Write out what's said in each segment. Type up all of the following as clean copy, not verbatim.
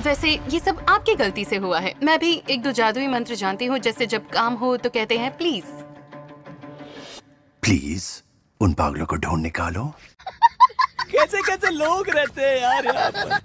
वैसे ये सब आपकी गलती से हुआ है। मैं भी एक दो जादुई मंत्र जानती हूँ, जैसे जब काम हो तो कहते हैं प्लीज। प्लीज उन पागलों को ढूंढ निकालो। कैसे कैसे लोग रहते हैं यार यहाँ पर।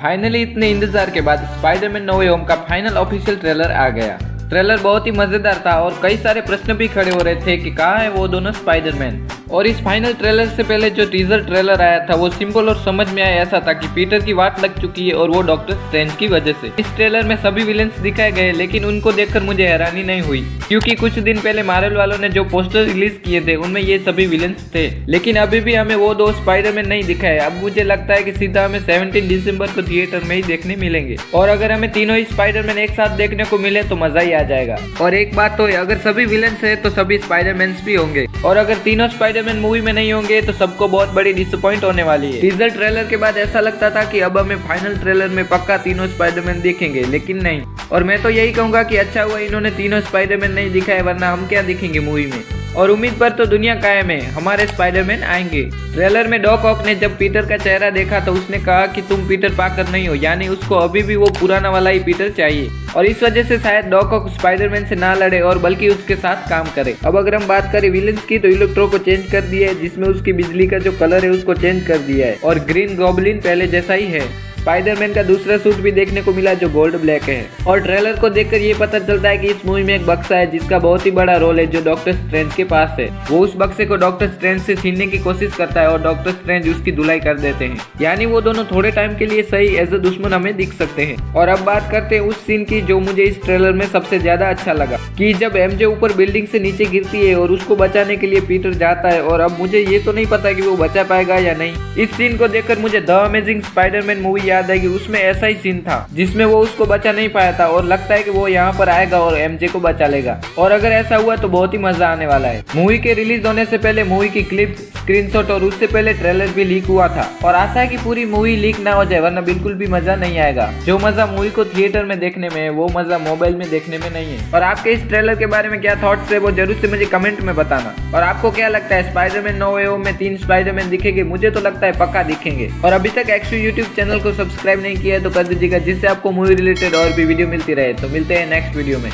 फाइनली इतने इंतजार के बाद स्पाइडरमैन नो वे होम का फाइनल ऑफिशियल ट्रेलर आ गया। ट्रेलर बहुत ही मजेदार था और कई सारे प्रश्न भी खड़े हो रहे थे कि कहाँ है वो दोनों स्पाइडरमैन। और इस फाइनल ट्रेलर से पहले जो टीजर ट्रेलर आया था वो सिंपल और समझ में आया ऐसा था कि पीटर की वाट लग चुकी है और वो डॉक्टर स्ट्रेंज की वजह से। इस ट्रेलर में सभी विलेंस दिखाए गए, लेकिन उनको देखकर मुझे हैरानी नहीं हुई, क्योंकि कुछ दिन पहले मार्वल वालों ने जो पोस्टर रिलीज किए थे उनमें ये सभी विलेंस थे। लेकिन अभी भी हमें वो दो स्पाइडरमैन नहीं दिखाए। अब मुझे लगता है कि सीधा हमें 17 दिसंबर को थिएटर में ही देखने मिलेंगे, और अगर हमें तीनों ही स्पाइडरमैन एक साथ देखने को मिले तो मजा ही आ जाएगा। और एक बात तो है, अगर सभी विलेंस है तो सभी स्पाइडरमैन भी होंगे, और अगर तीनों स्पाइडरमैन मूवी में नहीं होंगे तो सबको बहुत बड़ी डिसअपॉइंट होने वाली है। टीजर ट्रेलर के बाद ऐसा लगता था कि अब हमें फाइनल ट्रेलर में पक्का तीनों स्पाइडरमैन देखेंगे, लेकिन नहीं। और मैं तो यही कहूंगा कि अच्छा हुआ इन्होंने तीनों स्पाइडरमैन नहीं दिखाए, वरना हम क्या दिखेंगे मूवी में। और उम्मीद पर तो दुनिया कायम है, हमारे स्पाइडरमैन आएंगे। ट्रेलर में डॉक ऑक ने जब पीटर का चेहरा देखा तो उसने कहा कि तुम पीटर पार्कर नहीं हो, यानी उसको अभी भी वो पुराना वाला ही पीटर चाहिए, और इस वजह से शायद डॉक ऑक स्पाइडरमैन से ना लड़े और बल्कि उसके साथ काम करे। अब अगर हम बात करें विलेंस की, तो इलेक्ट्रो को चेंज कर दिया है, जिसमें उसकी बिजली का जो कलर है उसको चेंज कर दिया है, और ग्रीन गॉब्लिन पहले जैसा ही है। स्पाइडरमैन का दूसरा सूट भी देखने को मिला जो गोल्ड ब्लैक है। और ट्रेलर को देखकर ये पता चलता है कि इस मूवी में एक बक्सा है जिसका बहुत ही बड़ा रोल है जो डॉक्टर स्ट्रेंज के पास है। वो उस बक्से को डॉक्टर स्ट्रेंज से छीनने की कोशिश करता है और डॉक्टर स्ट्रेंज उसकी धुलाई कर देते हैं, यानी वो दोनों थोड़े टाइम के लिए सही एज अ दुश्मन हमें दिख सकते हैं। और अब बात करते हैं उस सीन की जो मुझे इस ट्रेलर में सबसे ज्यादा अच्छा लगा, कि जब एमजे ऊपर बिल्डिंग से नीचे गिरती है और उसको बचाने के लिए पीटर जाता है, और अब मुझे ये तो नहीं पता कि वो बचा पाएगा या नहीं। इस सीन को देखकर मुझे द अमेजिंग स्पाइडरमैन मूवी याद आएगी, उसमें ऐसा ही सीन था जिसमें वो उसको बचा नहीं पाया था, और लगता है कि वो यहाँ पर आएगा और एमजे को बचा लेगा। और अगर ऐसा हुआ तो बहुत ही मजा आने वाला है। मूवी के रिलीज होने से पहले मूवी की क्लिप्स, स्क्रीनशॉट और उससे पहले ट्रेलर भी लीक हुआ था, और आशा है कि पूरी मूवी लीक ना हो जाए, वरना बिल्कुल भी मजा नहीं आएगा। जो मजा मूवी को थिएटर में देखने में है वो मजा मोबाइल में देखने में नहीं है। और आपके इस ट्रेलर के बारे में क्या थॉट्स है वो जरूर से मुझे कमेंट में बताना। और आपको क्या लगता है स्पाइडरमैन नो वे होम में 3 स्पाइडरमैन दिखेंगे? मुझे तो लगता है पक्का दिखेंगे। और अभी तक एक्सू यूट्यूब चैनल को सब्सक्राइब नहीं किया है तो कर दीजिएगा, जिससे आपको मूवी रिलेटेड और भी वीडियो मिलती रहे। तो मिलते हैं नेक्स्ट वीडियो में।